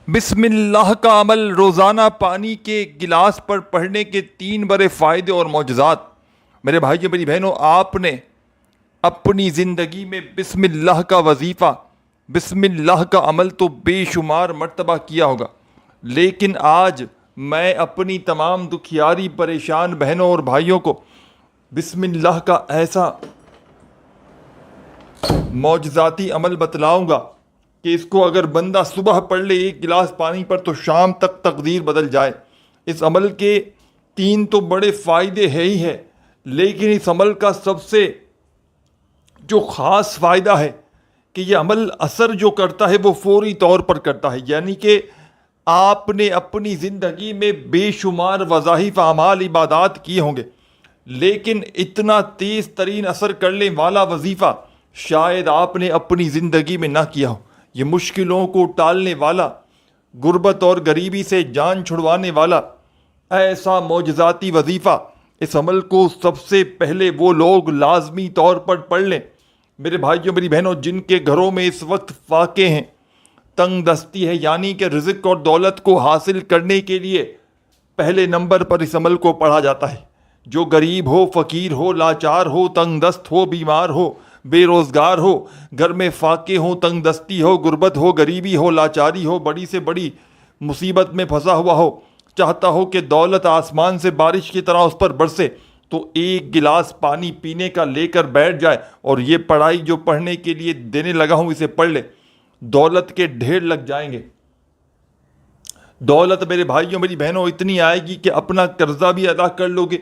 بسم اللہ کا عمل روزانہ پانی کے گلاس پر پڑھنے کے 3 بڑے فائدے اور معجزات۔ میرے بھائیو میری بہنوں، آپ نے اپنی زندگی میں بسم اللہ کا وظیفہ، بسم اللہ کا عمل تو بے شمار مرتبہ کیا ہوگا، لیکن آج میں اپنی تمام دکھیاری پریشان بہنوں اور بھائیوں کو بسم اللہ کا ایسا معجزاتی عمل بتلاؤں گا کہ اس کو اگر بندہ صبح پڑھ لے 1 گلاس پانی پر تو شام تک تقدیر بدل جائے۔ اس عمل کے 3 تو بڑے فائدے ہے ہی ہے، لیکن اس عمل کا سب سے جو خاص فائدہ ہے کہ یہ عمل اثر جو کرتا ہے وہ فوری طور پر کرتا ہے، یعنی کہ آپ نے اپنی زندگی میں بے شمار وظائف، اعمال، عبادات کیے ہوں گے، لیکن اتنا تیز ترین اثر کرنے والا وظیفہ شاید آپ نے اپنی زندگی میں نہ کیا ہو۔ یہ مشکلوں کو ٹالنے والا، غربت اور غریبی سے جان چھڑوانے والا ایسا معجزاتی وظیفہ، اس عمل کو سب سے پہلے وہ لوگ لازمی طور پر پڑھ لیں میرے بھائیوں میری بہنوں جن کے گھروں میں اس وقت فاقے ہیں، تنگ دستی ہے، یعنی کہ رزق اور دولت کو حاصل کرنے کے لیے پہلے نمبر پر اس عمل کو پڑھا جاتا ہے۔ جو غریب ہو، فقیر ہو، لاچار ہو، تنگ دست ہو، بیمار ہو، بے روزگار ہو، گھر میں فاقے ہوں، تنگ دستی ہو، غربت ہو، غریبی ہو، لاچاری ہو، بڑی سے بڑی مصیبت میں پھنسا ہوا ہو، چاہتا ہو کہ دولت آسمان سے بارش کی طرح اس پر برسے، تو 1 گلاس پانی پینے کا لے کر بیٹھ جائے اور یہ پڑھائی جو پڑھنے کے لیے دینے لگا ہوں اسے پڑھ لے، دولت کے ڈھیر لگ جائیں گے۔ دولت میرے بھائیوں میری بہنوں اتنی آئے گی کہ اپنا قرضہ بھی ادا کر لو گے،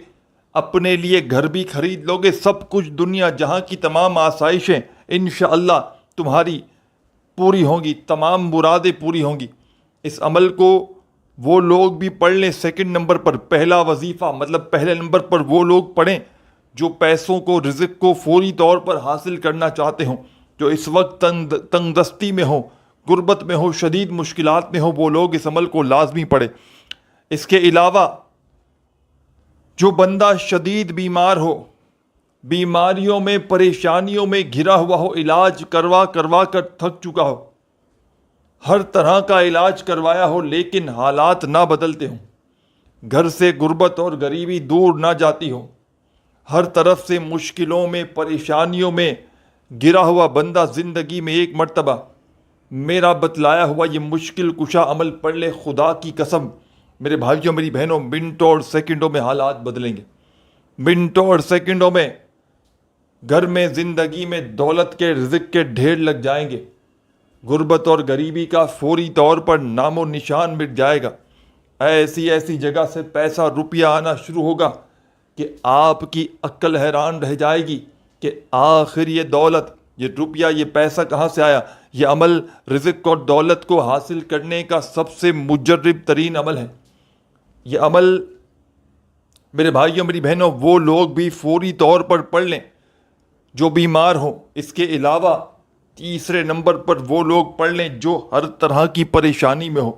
اپنے لیے گھر بھی خرید لو گے، سب کچھ دنیا جہاں کی تمام آسائشیں انشاءاللہ تمہاری پوری ہوں گی، تمام مرادیں پوری ہوں گی۔ اس عمل کو وہ لوگ بھی پڑھ لیں۔ 2 نمبر پر پہلا وظیفہ، مطلب پہلے نمبر پر وہ لوگ پڑھیں جو پیسوں کو، رزق کو فوری طور پر حاصل کرنا چاہتے ہوں، جو اس وقت تنگ دستی میں ہوں، غربت میں ہوں، شدید مشکلات میں ہوں، وہ لوگ اس عمل کو لازمی پڑھیں۔ اس کے علاوہ جو بندہ شدید بیمار ہو، بیماریوں میں، پریشانیوں میں گھرا ہوا ہو، علاج کروا کر تھک چکا ہو، ہر طرح کا علاج کروایا ہو لیکن حالات نہ بدلتے ہوں، گھر سے غربت اور غریبی دور نہ جاتی ہو، ہر طرف سے مشکلوں میں، پریشانیوں میں گرا ہوا بندہ زندگی میں 1 مرتبہ میرا بتلایا ہوا یہ مشکل کشا عمل پڑھ لے، خدا کی قسم میرے بھائیوں میری بہنوں منٹوں اور سیکنڈوں میں حالات بدلیں گے۔ منٹوں اور سیکنڈوں میں گھر میں، زندگی میں دولت کے، رزق کے ڈھیر لگ جائیں گے، غربت اور غریبی کا فوری طور پر نام و نشان مٹ جائے گا۔ ایسی جگہ سے پیسہ، روپیہ آنا شروع ہوگا کہ آپ کی عقل حیران رہ جائے گی کہ آخر یہ دولت، یہ روپیہ، یہ پیسہ کہاں سے آیا۔ یہ عمل رزق اور دولت کو حاصل کرنے کا سب سے مجرب ترین عمل ہے۔ یہ عمل میرے بھائیوں میری بہنوں وہ لوگ بھی فوری طور پر پڑھ لیں جو بیمار ہوں۔ اس کے علاوہ 3 نمبر پر وہ لوگ پڑھ لیں جو ہر طرح کی پریشانی میں ہو،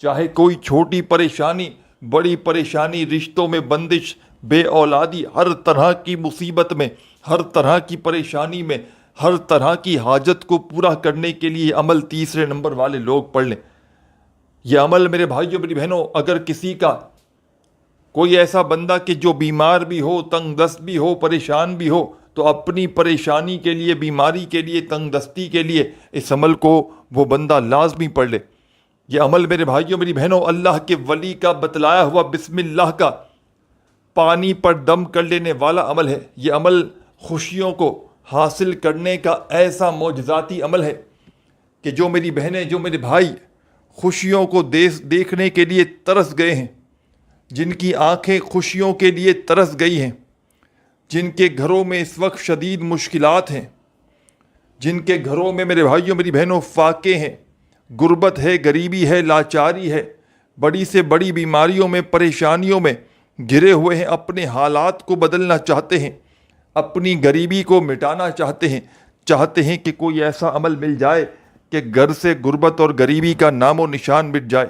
چاہے کوئی چھوٹی پریشانی، بڑی پریشانی، رشتوں میں بندش، بے اولادی، ہر طرح کی مصیبت میں، ہر طرح کی پریشانی میں، ہر طرح کی حاجت کو پورا کرنے کے لیے یہ عمل 3 نمبر والے لوگ پڑھ لیں۔ یہ عمل میرے بھائیوں میری بہنوں اگر کسی کا، کوئی ایسا بندہ کہ جو بیمار بھی ہو، تنگ دست بھی ہو، پریشان بھی ہو، تو اپنی پریشانی کے لیے، بیماری کے لیے، تنگ دستی کے لیے اس عمل کو وہ بندہ لازمی پڑھ لے۔ یہ عمل میرے بھائیوں میری بہنوں اللہ کے ولی کا بتلایا ہوا بسم اللہ کا پانی پر دم کر لینے والا عمل ہے۔ یہ عمل خوشیوں کو حاصل کرنے کا ایسا معجزاتی عمل ہے کہ جو میری بہنیں، جو میرے بھائی خوشیوں کو دیکھنے کے لیے ترس گئے ہیں، جن کی آنکھیں خوشیوں کے لیے ترس گئی ہیں، جن کے گھروں میں اس وقت شدید مشکلات ہیں، جن کے گھروں میں میرے بھائیوں میری بہنوں فاقے ہیں، غربت ہے، غریبی ہے، لاچاری ہے، بڑی سے بڑی بیماریوں میں، پریشانیوں میں گھرے ہوئے ہیں، اپنے حالات کو بدلنا چاہتے ہیں، اپنی غریبی کو مٹانا چاہتے ہیں کہ کوئی ایسا عمل مل جائے کہ گھر سے غربت اور غریبی کا نام و نشان مٹ جائے،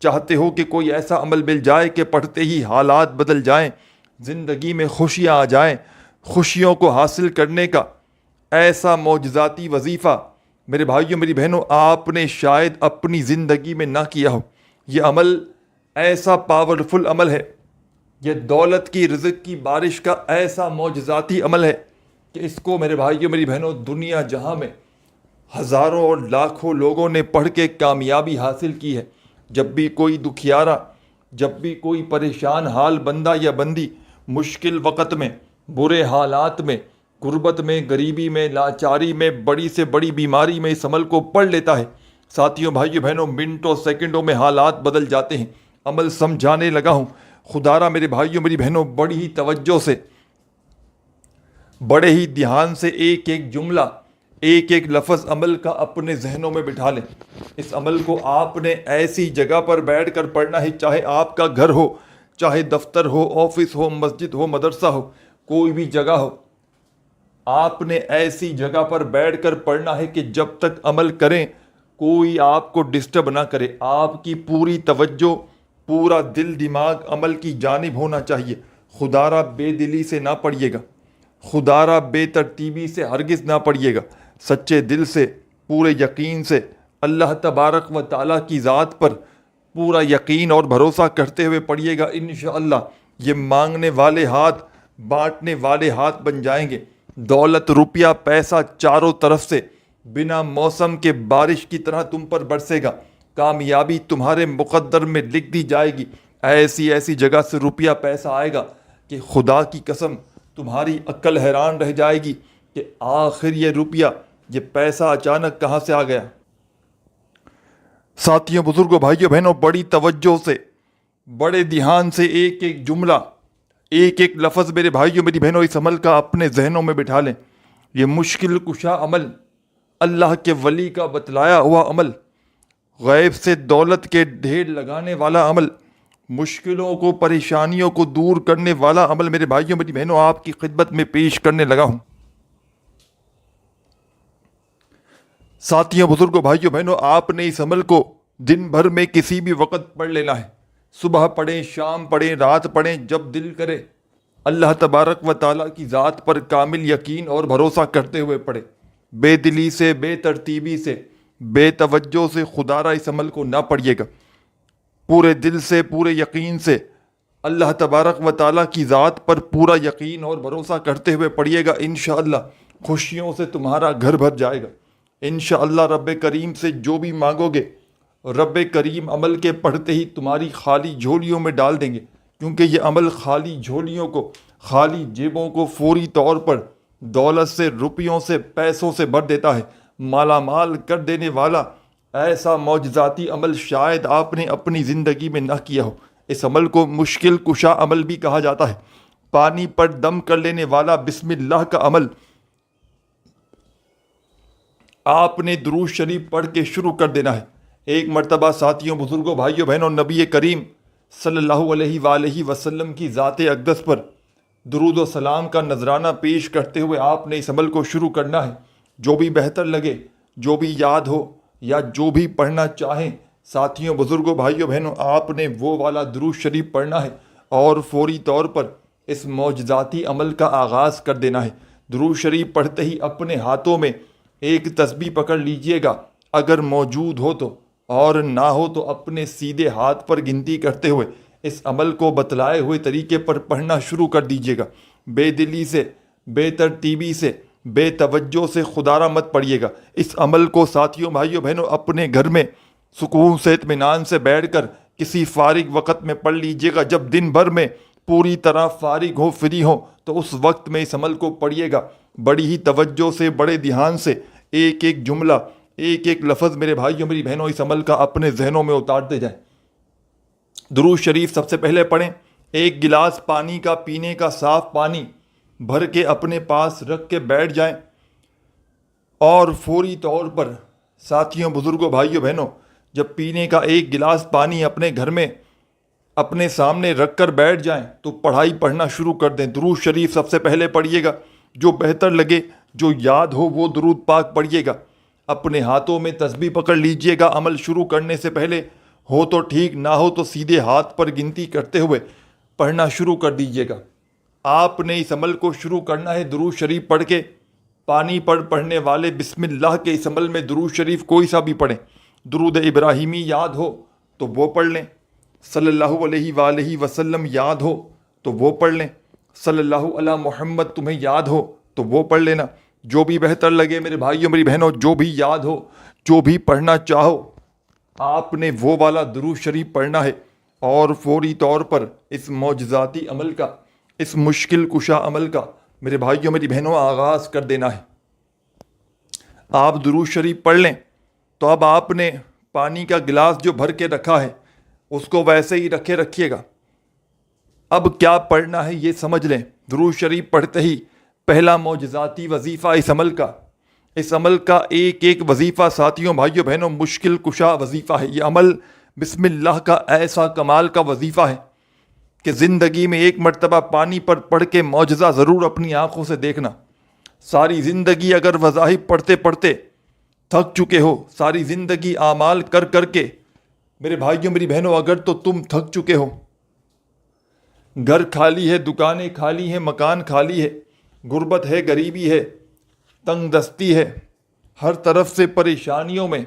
چاہتے ہو کہ کوئی ایسا عمل مل جائے کہ پڑھتے ہی حالات بدل جائیں، زندگی میں خوشیاں آ جائیں، خوشیوں کو حاصل کرنے کا ایسا معجزاتی وظیفہ میرے بھائیوں میری بہنوں، آپ نے شاید اپنی زندگی میں نہ کیا ہو۔ یہ عمل ایسا پاورفل عمل ہے، یہ دولت کی رزق کی بارش کا ایسا معجزاتی عمل ہے کہ اس کو میرے بھائیوں میری بہنوں دنیا جہاں میں ہزاروں اور لاکھوں لوگوں نے پڑھ کے کامیابی حاصل کی ہے۔ جب بھی کوئی دکھیارا، جب بھی کوئی پریشان حال بندہ یا بندی مشکل وقت میں، برے حالات میں، غربت میں، غریبی میں، لاچاری میں، بڑی سے بڑی بیماری میں اس عمل کو پڑھ لیتا ہے، ساتھیوں بھائیوں بہنوں، منٹوں سیکنڈوں میں حالات بدل جاتے ہیں۔ عمل سمجھانے لگا ہوں، خدا را میرے بھائیوں میری بہنوں، بڑی ہی توجہ سے، بڑے ہی دھیان سے ایک ایک جملہ، ایک ایک لفظ عمل کا اپنے ذہنوں میں بٹھا لیں۔ اس عمل کو آپ نے ایسی جگہ پر بیٹھ کر پڑھنا ہے، چاہے آپ کا گھر ہو، چاہے دفتر ہو، آفس ہو، مسجد ہو، مدرسہ ہو، کوئی بھی جگہ ہو، آپ نے ایسی جگہ پر بیٹھ کر پڑھنا ہے کہ جب تک عمل کریں کوئی آپ کو ڈسٹرب نہ کرے۔ آپ کی پوری توجہ، پورا دل دماغ عمل کی جانب ہونا چاہیے۔ خدا را بے دلی سے نہ پڑھیے گا، خدا را بے ترتیبی سے ہرگز نہ پڑھیے گا، سچے دل سے، پورے یقین سے، اللہ تبارک و تعالیٰ کی ذات پر پورا یقین اور بھروسہ کرتے ہوئے پڑھیے گا۔ انشاءاللہ یہ مانگنے والے ہاتھ بانٹنے والے ہاتھ بن جائیں گے۔ دولت، روپیہ، پیسہ چاروں طرف سے بنا موسم کے بارش کی طرح تم پر برسے گا۔ کامیابی تمہارے مقدر میں لکھ دی جائے گی۔ ایسی ایسی جگہ سے روپیہ پیسہ آئے گا کہ خدا کی قسم تمہاری عقل حیران رہ جائے گی کہ آخر یہ روپیہ، یہ پیسہ اچانک کہاں سے آ گیا۔ ساتھیوں، بزرگوں، بھائیوں بہنوں، بڑی توجہ سے، بڑے دھیان سے ایک ایک جملہ، ایک ایک لفظ میرے بھائیوں میری بہنوں اس عمل کا اپنے ذہنوں میں بٹھا لیں۔ یہ مشکل کشا عمل، اللہ کے ولی کا بتلایا ہوا عمل، غیب سے دولت کے ڈھیر لگانے والا عمل، مشکلوں کو، پریشانیوں کو دور کرنے والا عمل میرے بھائیوں میری بہنوں آپ کی خدمت میں پیش کرنے لگا ہوں۔ ساتھیوں، بزرگوں، بھائیوں بہنوں، آپ نے اس عمل کو دن بھر میں کسی بھی وقت پڑھ لینا ہے۔ صبح پڑھیں، شام پڑھیں، رات پڑھیں، جب دل کرے۔ اللہ تبارک و تعالیٰ کی ذات پر کامل یقین اور بھروسہ کرتے ہوئے پڑھیں، بے دلی سے، بے ترتیبی سے، بے توجہ سے خدا را اس عمل کو نہ پڑھیے گا۔ پورے دل سے، پورے یقین سے، اللہ تبارک و تعالیٰ کی ذات پر پورا یقین اور بھروسہ کرتے ہوئے پڑھیے گا۔ انشاءاللہ خوشیوں سے تمہارا گھر بھر جائے گا۔ انشاءاللہ رب کریم سے جو بھی مانگو گے، رب کریم عمل کے پڑھتے ہی تمہاری خالی جھولیوں میں ڈال دیں گے، کیونکہ یہ عمل خالی جھولیوں کو، خالی جیبوں کو فوری طور پر دولت سے، روپیوں سے، پیسوں سے بھر دیتا ہے، مالا مال کر دینے والا ایسا معجزاتی عمل شاید آپ نے اپنی زندگی میں نہ کیا ہو۔ اس عمل کو مشکل کشا عمل بھی کہا جاتا ہے۔ پانی پر دم کر لینے والا بسم اللہ کا عمل آپ نے درود شریف پڑھ کے شروع کر دینا ہے۔ ایک مرتبہ ساتھیوں، بزرگوں، بھائیوں بہنوں، نبی کریم صلی اللہ علیہ وآلہ وسلم کی ذات اقدس پر درود و سلام کا نذرانہ پیش کرتے ہوئے آپ نے اس عمل کو شروع کرنا ہے۔ جو بھی بہتر لگے، جو بھی یاد ہو یا جو بھی پڑھنا چاہیں، ساتھیوں، بزرگوں، بھائیوں بہنوں، آپ نے وہ والا درود شریف پڑھنا ہے اور فوری طور پر اس معجزاتی عمل کا آغاز کر دینا ہے۔ درود شریف پڑھتے ہی اپنے ہاتھوں میں ایک تسبیح پکڑ لیجئے گا، اگر موجود ہو تو، اور نہ ہو تو اپنے سیدھے ہاتھ پر گنتی کرتے ہوئے اس عمل کو بتلائے ہوئے طریقے پر پڑھنا شروع کر دیجئے گا۔ بے دلی سے، بے ترتیبی سے، بے توجہ سے خدا را مت پڑھیے گا۔ اس عمل کو ساتھیوں، بھائیوں بہنوں اپنے گھر میں سکون سے، اطمینان سے بیٹھ کر کسی فارغ وقت میں پڑھ لیجئے گا۔ جب دن بھر میں پوری طرح فارغ ہو، فری ہو، تو اس وقت میں اس عمل کو پڑھیے گا۔ بڑی ہی توجہ سے، بڑے دھیان سے ایک ایک جملہ، ایک ایک لفظ میرے بھائیوں میری بہنوں اس عمل کا اپنے ذہنوں میں اتارتے جائیں۔ درود شریف سب سے پہلے پڑھیں۔ ایک گلاس پانی کا، پینے کا صاف پانی بھر کے اپنے پاس رکھ کے بیٹھ جائیں، اور فوری طور پر ساتھیوں، بزرگوں، بھائیوں بہنوں، جب پینے کا ایک گلاس پانی اپنے گھر میں اپنے سامنے رکھ کر بیٹھ جائیں تو پڑھائی پڑھنا شروع کر دیں۔ درود شریف سب سے پہلے پڑھیے گا، جو بہتر لگے، جو یاد ہو وہ درود پاک پڑھیے گا۔ اپنے ہاتھوں میں تسبیح پکڑ لیجئے گا۔ عمل شروع کرنے سے پہلے ہو تو ٹھیک، نہ ہو تو سیدھے ہاتھ پر گنتی کرتے ہوئے پڑھنا شروع کر دیجئے گا۔ آپ نے اس عمل کو شروع کرنا ہے درود شریف پڑھ کے پانی پر پڑھنے والے بسم اللہ کے اس عمل میں درود شریف کوئی سا بھی پڑھیں. درود ابراہیمی یاد ہو تو وہ پڑھ لیں, صلی اللہ علیہ وآلہ وسلم یاد ہو تو وہ پڑھ لیں, صلی اللہ علی محمد تمہیں یاد ہو تو وہ پڑھ لینا. جو بھی بہتر لگے میرے بھائیوں میری بہنوں, جو بھی یاد ہو, جو بھی پڑھنا چاہو, آپ نے وہ والا درود شریف پڑھنا ہے اور فوری طور پر اس معجزاتی عمل کا, اس مشکل کشا عمل کا میرے بھائیوں میری بہنوں آغاز کر دینا ہے. آپ درود شریف پڑھ لیں تو اب آپ نے پانی کا گلاس جو بھر کے رکھا ہے اس کو ویسے ہی رکھیے گا. اب کیا پڑھنا ہے یہ سمجھ لیں. درود شریف پڑھتے ہی پہلا معجزاتی وظیفہ اس عمل کا ایک ایک وظیفہ ساتھیوں بھائیوں بہنوں مشکل کشا وظیفہ ہے. یہ عمل بسم اللہ کا ایسا کمال کا وظیفہ ہے کہ زندگی میں ایک مرتبہ پانی پر پڑھ کے معجزہ ضرور اپنی آنکھوں سے دیکھنا. ساری زندگی اگر وظائف پڑھتے پڑھتے تھک چکے ہو, ساری زندگی اعمال کر کے میرے بھائیوں میری بہنوں اگر تو تم تھک چکے ہو, گھر خالی ہے, دکانیں خالی ہیں, مکان خالی ہے, غربت ہے, غریبی ہے, تنگ دستی ہے, ہر طرف سے پریشانیوں میں,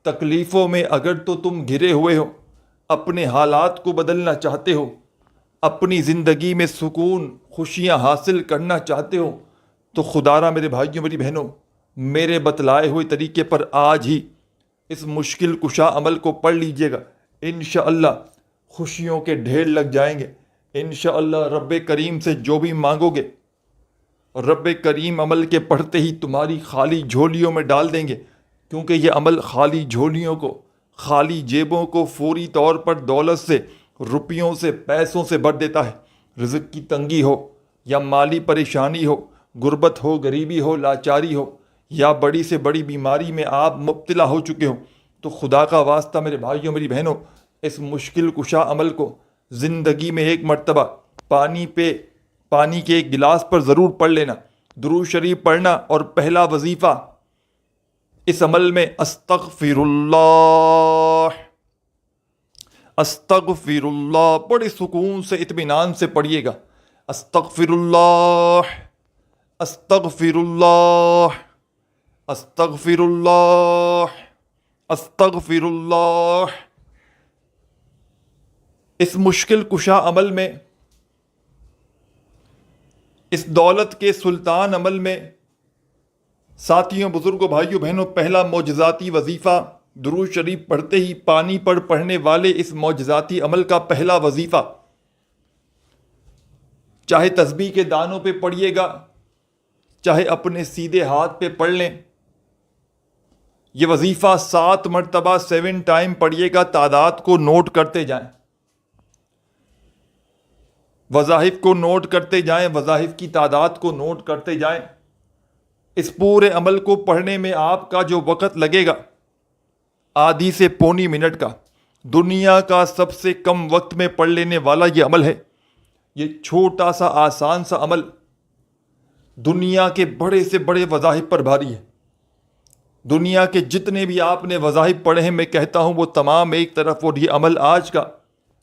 تکلیفوں میں اگر تو تم گھرے ہوئے ہو, اپنے حالات کو بدلنا چاہتے ہو, اپنی زندگی میں سکون خوشیاں حاصل کرنا چاہتے ہو, تو خدارا میرے بھائیوں میری بہنوں میرے بتلائے ہوئے طریقے پر آج ہی اس مشکل کشا عمل کو پڑھ لیجئے گا. انشاءاللہ خوشیوں کے ڈھیر لگ جائیں گے. انشاءاللہ رب کریم سے جو بھی مانگو گے رب کریم عمل کے پڑھتے ہی تمہاری خالی جھولیوں میں ڈال دیں گے, کیونکہ یہ عمل خالی جھولیوں کو, خالی جیبوں کو فوری طور پر دولت سے, روپیوں سے, پیسوں سے بھر دیتا ہے. رزق کی تنگی ہو یا مالی پریشانی ہو, غربت ہو, غریبی ہو, لاچاری ہو, یا بڑی سے بڑی بیماری میں آپ مبتلا ہو چکے ہو, تو خدا کا واسطہ میرے بھائیوں میری بہنوں اس مشکل کشا عمل کو زندگی میں ایک مرتبہ پانی کے ایک گلاس پر ضرور پڑھ لینا. درود شریف پڑھنا اور پہلا وظیفہ اس عمل میں استغفر اللہ بڑے سکون سے اطمینان سے پڑھیے گا. استغفر اللہ استغفر اللہ استغفر اللہ استغفر اللہ. اس مشکل کشا عمل میں, اس دولت کے سلطان عمل میں ساتھیوں بزرگوں بھائیوں بہنوں پہلا معجزاتی وظیفہ درود شریف پڑھتے ہی پانی پر پڑھنے والے اس معجزاتی عمل کا پہلا وظیفہ, چاہے تسبیح کے دانوں پہ پڑھیے گا, چاہے اپنے سیدھے ہاتھ پہ پڑھ لیں. یہ وظیفہ 7 مرتبہ 7 ٹائم پڑھیے گا. تعداد کو نوٹ کرتے جائیں, وظائف کو نوٹ کرتے جائیں, وظائف کی تعداد کو نوٹ کرتے جائیں. اس پورے عمل کو پڑھنے میں آپ کا جو وقت لگے گا آدھی سے پونی منٹ کا, دنیا کا سب سے کم وقت میں پڑھ لینے والا یہ عمل ہے. یہ چھوٹا سا آسان سا عمل دنیا کے بڑے سے بڑے وظائف پر بھاری ہے. دنیا کے جتنے بھی آپ نے وظائف پڑھے ہیں میں کہتا ہوں وہ تمام ایک طرف, اور یہ عمل آج کا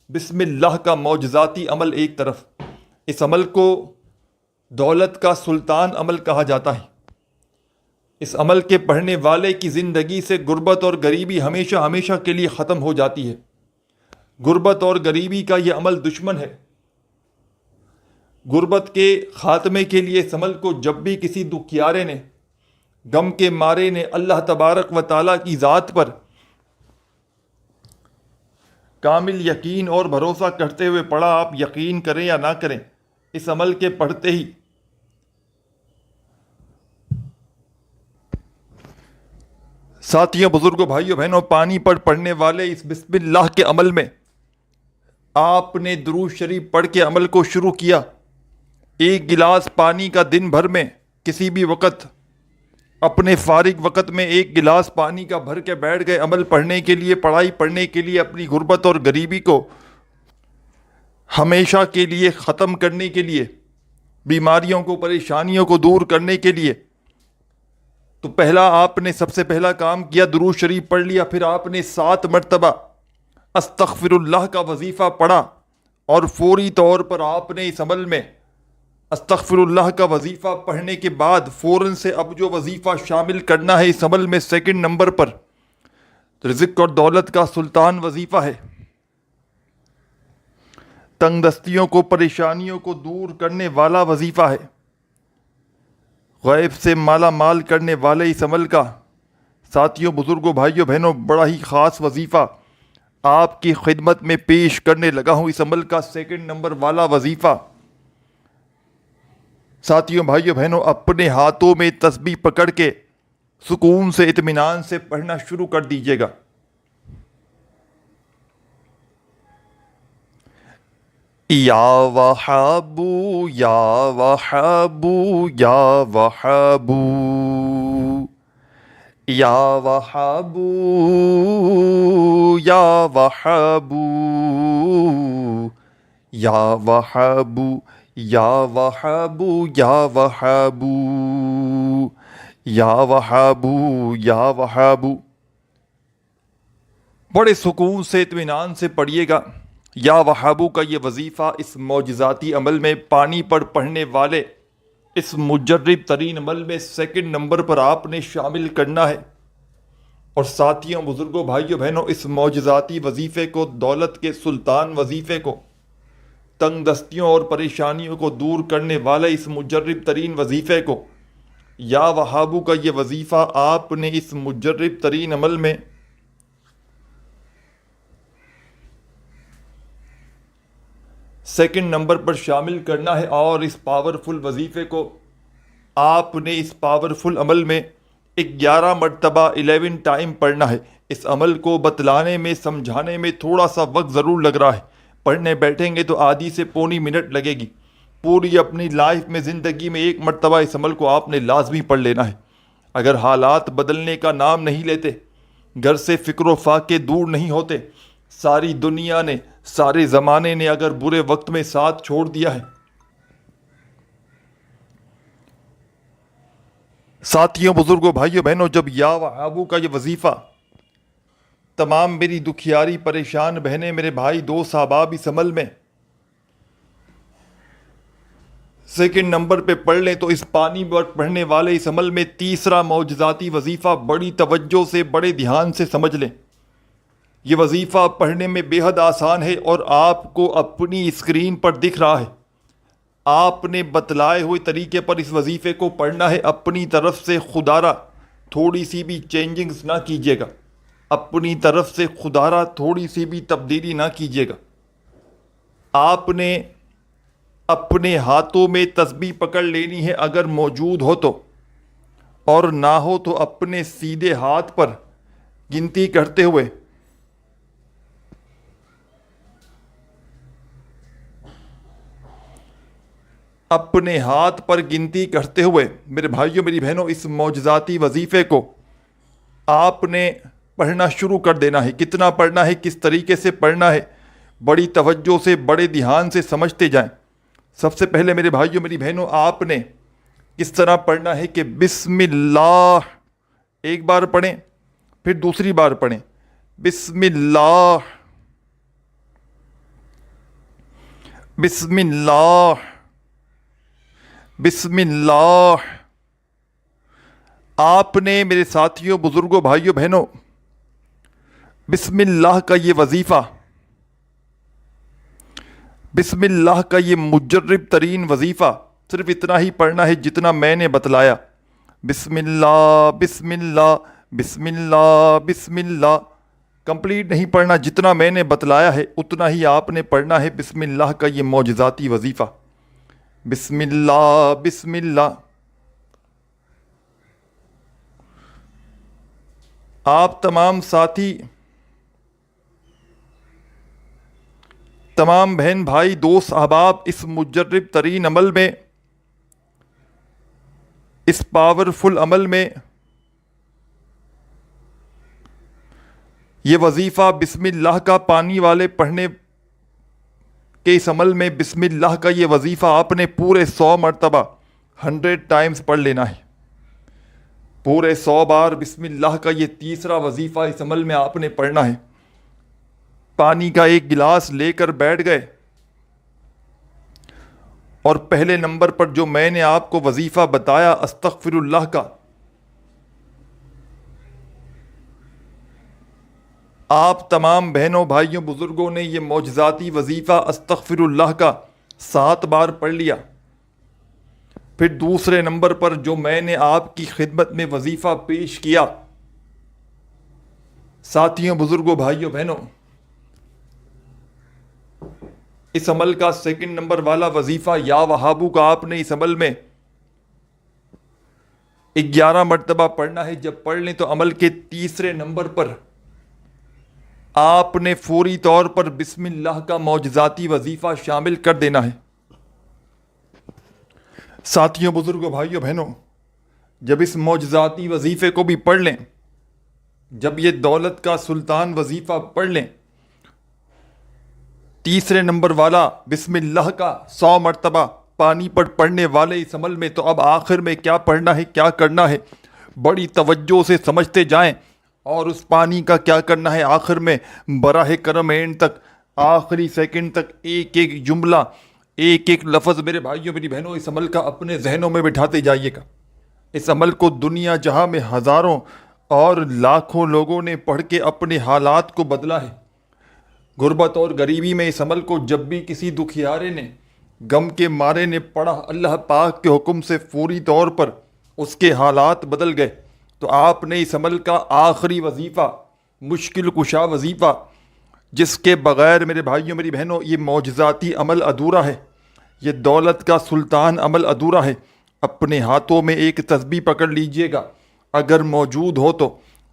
بسم اللہ کا معجزاتی عمل ایک طرف. اس عمل کو دولت کا سلطان عمل کہا جاتا ہے. اس عمل کے پڑھنے والے کی زندگی سے غربت اور غریبی ہمیشہ ہمیشہ کے لیے ختم ہو جاتی ہے. غربت اور غریبی کا یہ عمل دشمن ہے. غربت کے خاتمے کے لیے اس عمل کو جب بھی کسی دکھیارے نے, غم کے مارے نے اللہ تبارک و تعالیٰ کی ذات پر کامل یقین اور بھروسہ کرتے ہوئے پڑھا, آپ یقین کریں یا نہ کریں, اس عمل کے پڑھتے ہی ساتھیوں بزرگوں بھائیوں بہنوں پانی پر پڑھنے والے اس بسم اللہ کے عمل میں آپ نے درود شریف پڑھ کے عمل کو شروع کیا. ایک گلاس پانی کا دن بھر میں کسی بھی وقت اپنے فارغ وقت میں ایک گلاس پانی کا بھر کے بیٹھ گئے عمل پڑھنے کے لیے, پڑھائی پڑھنے کے لیے, اپنی غربت اور غریبی کو ہمیشہ کے لیے ختم کرنے کے لیے, بیماریوں کو پریشانیوں کو دور کرنے کے لیے. تو پہلا آپ نے سب سے پہلا کام کیا, درود شریف پڑھ لیا. پھر آپ نے 7 مرتبہ استغفر اللہ کا وظیفہ پڑھا اور فوری طور پر آپ نے اس عمل میں استغفر اللہ کا وظیفہ پڑھنے کے بعد فوراً سے اب جو وظیفہ شامل کرنا ہے اس عمل میں سیکنڈ نمبر پر رزق اور دولت کا سلطان وظیفہ ہے، تنگ دستیوں کو پریشانیوں کو دور کرنے والا وظیفہ ہے، غیب سے مالا مال کرنے والے اس عمل کا ساتھیوں بزرگوں بھائیوں بہنوں بڑا ہی خاص وظیفہ آپ کی خدمت میں پیش کرنے لگا ہوں۔ اس عمل کا سیکنڈ نمبر والا وظیفہ ساتھیوں بھائیوں بہنوں اپنے ہاتھوں میں تسبیح پکڑ کے سکون سے اطمینان سے پڑھنا شروع کر دیجیے گا۔ یا وہابو یا وہابو یا وہابو یا وہابو یا وہابو یا وہابو یا وہابو یا وہابو یا وہابو یا وہابو، بڑے سکون سے اطمینان سے پڑھیے گا۔ یا وہابو کا یہ وظیفہ اس معجزاتی عمل میں پانی پر پڑھنے والے اس مجرب ترین عمل میں سیکنڈ نمبر پر آپ نے شامل کرنا ہے۔ اور ساتھیوں بزرگوں بھائیوں بہنوں اس معجزاتی وظیفے کو، دولت کے سلطان وظیفے کو، تنگ دستیوں اور پریشانیوں کو دور کرنے والے اس مجرب ترین وظیفے کو، یا وہابو کا یہ وظیفہ آپ نے اس مجرب ترین عمل میں سیکنڈ نمبر پر شامل کرنا ہے۔ اور اس پاورفل وظیفے کو آپ نے اس پاورفل عمل میں 11 مرتبہ 11 ٹائم پڑھنا ہے۔ اس عمل کو بتلانے میں سمجھانے میں تھوڑا سا وقت ضرور لگ رہا ہے، پڑھنے بیٹھیں گے تو آدھی سے پونی منٹ لگے گی۔ پوری اپنی لائف میں زندگی میں 1 مرتبہ اس عمل کو آپ نے لازمی پڑھ لینا ہے۔ اگر حالات بدلنے کا نام نہیں لیتے، گھر سے فکر و فاقے دور نہیں ہوتے، ساری دنیا نے سارے زمانے نے اگر برے وقت میں ساتھ چھوڑ دیا ہے، ساتھیوں بزرگوں بھائیوں بہنوں جب یا وہابو کا یہ وظیفہ تمام میری دکھیاری پریشان بہنیں میرے بھائی دوست احباب اس عمل میں سیکنڈ نمبر پہ پڑھ لیں تو اس پانی پر پڑھنے والے اس عمل میں تیسرا معجزاتی وظیفہ بڑی توجہ سے بڑے دھیان سے سمجھ لیں۔ یہ وظیفہ پڑھنے میں بے حد آسان ہے اور آپ کو اپنی اسکرین پر دکھ رہا ہے۔ آپ نے بتلائے ہوئے طریقے پر اس وظیفے کو پڑھنا ہے۔ اپنی طرف سے خدارہ تھوڑی سی بھی چینجنگز نہ کیجیے گا، اپنی طرف سے خدارہ تھوڑی سی بھی تبدیلی نہ کیجیے گا۔ آپ نے اپنے ہاتھوں میں تسبیح پکڑ لینی ہے اگر موجود ہو تو، اور نہ ہو تو اپنے سیدھے ہاتھ پر گنتی کرتے ہوئے اپنے ہاتھ پر گنتی کرتے ہوئے میرے بھائیوں میری بہنوں اس معجزاتی وظیفے کو آپ نے پڑھنا شروع کر دینا ہے۔ کتنا پڑھنا ہے، کس طریقے سے پڑھنا ہے، بڑی توجہ سے بڑے دھیان سے سمجھتے جائیں۔ سب سے پہلے میرے بھائیوں میری بہنوں آپ نے کس طرح پڑھنا ہے کہ بسم اللہ ایک بار پڑھیں، پھر دوسری بار پڑھیں، بسم اللہ بسم اللہ بسم اللہ۔ آپ نے میرے ساتھیوں بزرگوں بھائیوں بہنوں بسم اللہ کا یہ وظیفہ، بسم اللہ کا یہ مجرب ترین وظیفہ صرف اتنا ہی پڑھنا ہے جتنا میں نے بتلایا۔ بسم اللہ بسم اللہ بسم اللہ بسم اللہ، کمپلیٹ نہیں پڑھنا، جتنا میں نے بتلایا ہے اتنا ہی آپ نے پڑھنا ہے۔ بسم اللہ کا یہ معجزاتی وظیفہ، بسم اللہ بسم اللہ۔ آپ تمام ساتھی، تمام بہن بھائی دوست احباب اس مجرب ترین عمل میں، اس پاورفل عمل میں یہ وظیفہ بسم اللہ کا پانی والے پڑھنے کے اس عمل میں بسم اللہ کا یہ وظیفہ آپ نے پورے 100 مرتبہ 100 ٹائمز پڑھ لینا ہے۔ پورے 100 بار بسم اللہ کا یہ تیسرا وظیفہ اس عمل میں آپ نے پڑھنا ہے۔ پانی کا ایک گلاس لے کر بیٹھ گئے، اور پہلے نمبر پر جو میں نے آپ کو وظیفہ بتایا استغفر اللہ کا، آپ تمام بہنوں بھائیوں بزرگوں نے یہ معجزاتی وظیفہ استغفر اللہ کا 7 بار پڑھ لیا۔ پھر دوسرے نمبر پر جو میں نے آپ کی خدمت میں وظیفہ پیش کیا، ساتھیوں بزرگوں بھائیوں بہنوں، اس عمل کا سیکنڈ نمبر والا وظیفہ یا وہابو کا آپ نے اس عمل میں 11 مرتبہ پڑھنا ہے۔ جب پڑھ لیں تو عمل کے تیسرے نمبر پر آپ نے فوری طور پر بسم اللہ کا معجزاتی وظیفہ شامل کر دینا ہے۔ ساتھیوں بزرگوں بھائیوں بہنوں، جب اس معجزاتی وظیفے کو بھی پڑھ لیں، جب یہ دولت کا سلطان وظیفہ پڑھ لیں، تیسرے نمبر والا بسم اللہ کا 100 مرتبہ پانی پر پڑھنے والے اس عمل میں، تو اب آخر میں کیا پڑھنا ہے، کیا کرنا ہے، بڑی توجہ سے سمجھتے جائیں، اور اس پانی کا کیا کرنا ہے آخر میں براہ کرم اینڈ تک، آخری سیکنڈ تک ایک ایک جملہ، ایک ایک لفظ میرے بھائیوں میری بہنوں اس عمل کا اپنے ذہنوں میں بٹھاتے جائیے گا۔ اس عمل کو دنیا جہاں میں ہزاروں اور لاکھوں لوگوں نے پڑھ کے اپنے حالات کو بدلا ہے۔ غربت اور غریبی میں اس عمل کو جب بھی کسی دکھیارے نے، غم کے مارے نے پڑھا، اللہ پاک کے حکم سے فوری طور پر اس کے حالات بدل گئے۔ تو آپ نے اس عمل کا آخری وظیفہ، مشکل کشا وظیفہ، جس کے بغیر میرے بھائیوں میری بہنوں یہ معجزاتی عمل ادھورا ہے، یہ دولت کا سلطان عمل ادھورا ہے، اپنے ہاتھوں میں ایک تسبیح پکڑ لیجئے گا اگر موجود ہو تو،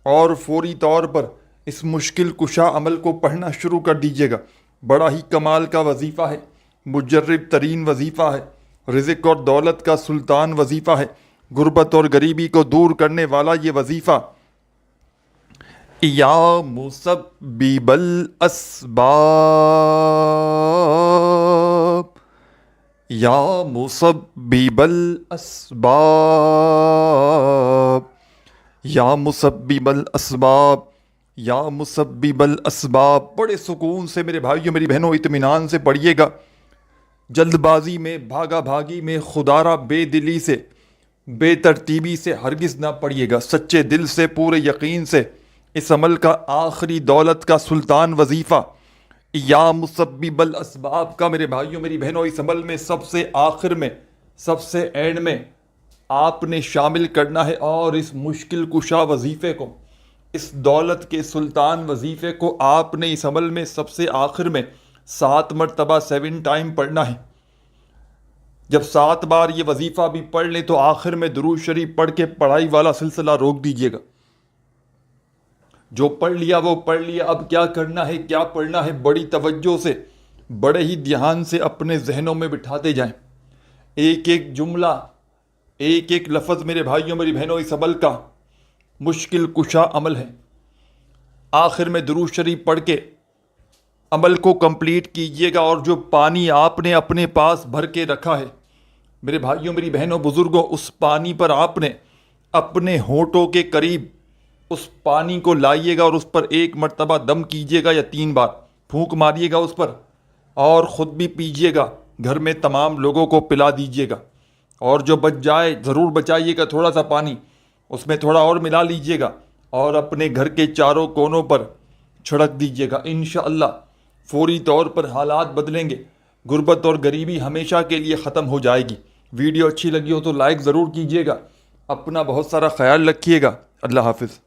اور فوری طور پر اس مشکل کشا عمل کو پڑھنا شروع کر دیجئے گا۔ بڑا ہی کمال کا وظیفہ ہے، مجرب ترین وظیفہ ہے، رزق اور دولت کا سلطان وظیفہ ہے، غربت اور غریبی کو دور کرنے والا یہ وظیفہ۔ یا مسبب الاسباب، یا مسبب الاسباب، یا مسبب الاسباب، یا مسبب الاسباب، بڑے سکون سے میرے بھائیوں میری بہنوں اطمینان سے پڑھیے گا، جلد بازی میں، بھاگا بھاگی میں، خدارہ بے دلی سے، بے ترتیبی سے ہرگز نہ پڑھیے گا، سچے دل سے، پورے یقین سے اس عمل کا آخری دولت کا سلطان وظیفہ یا مسبب الاسباب کا میرے بھائیوں میری بہنوں اس عمل میں سب سے آخر میں، سب سے اینڈ میں آپ نے شامل کرنا ہے، اور اس مشکل کشا وظیفے کو، اس دولت کے سلطان وظیفے کو آپ نے اس عمل میں سب سے آخر میں 7 مرتبہ 7 ٹائم پڑھنا ہے۔ جب 7 بار یہ وظیفہ بھی پڑھ لیں تو آخر میں درود شریف پڑھ کے پڑھائی والا سلسلہ روک دیجیے گا۔ جو پڑھ لیا وہ پڑھ لیا، اب کیا کرنا ہے، کیا پڑھنا ہے، بڑی توجہ سے، بڑے ہی دھیان سے اپنے ذہنوں میں بٹھاتے جائیں، ایک ایک جملہ، ایک ایک لفظ میرے بھائیوں میری بہنوں اس عمل کا مشکل کشا عمل ہے۔ آخر میں درود شریف پڑھ کے عمل کو کمپلیٹ کیجئے گا، اور جو پانی آپ نے اپنے پاس بھر کے رکھا ہے میرے بھائیوں میری بہنوں بزرگوں، اس پانی پر آپ نے اپنے ہونٹوں کے قریب اس پانی کو لائیے گا، اور اس پر 1 مرتبہ دم کیجئے گا یا 3 بار پھونک ماریے گا اس پر، اور خود بھی پیجئے گا، گھر میں تمام لوگوں کو پلا دیجئے گا، اور جو بچ جائے ضرور بچائیے گا، تھوڑا سا پانی اس میں تھوڑا اور ملا لیجئے گا، اور اپنے گھر کے چاروں کونوں پر چھڑک دیجئے گا۔ انشاءاللہ فوری طور پر حالات بدلیں گے، غربت اور غریبی ہمیشہ کے لیے ختم ہو جائے گی۔ ویڈیو اچھی لگی ہو تو لائک ضرور کیجئے گا، اپنا بہت سارا خیال رکھیے گا۔ اللہ حافظ۔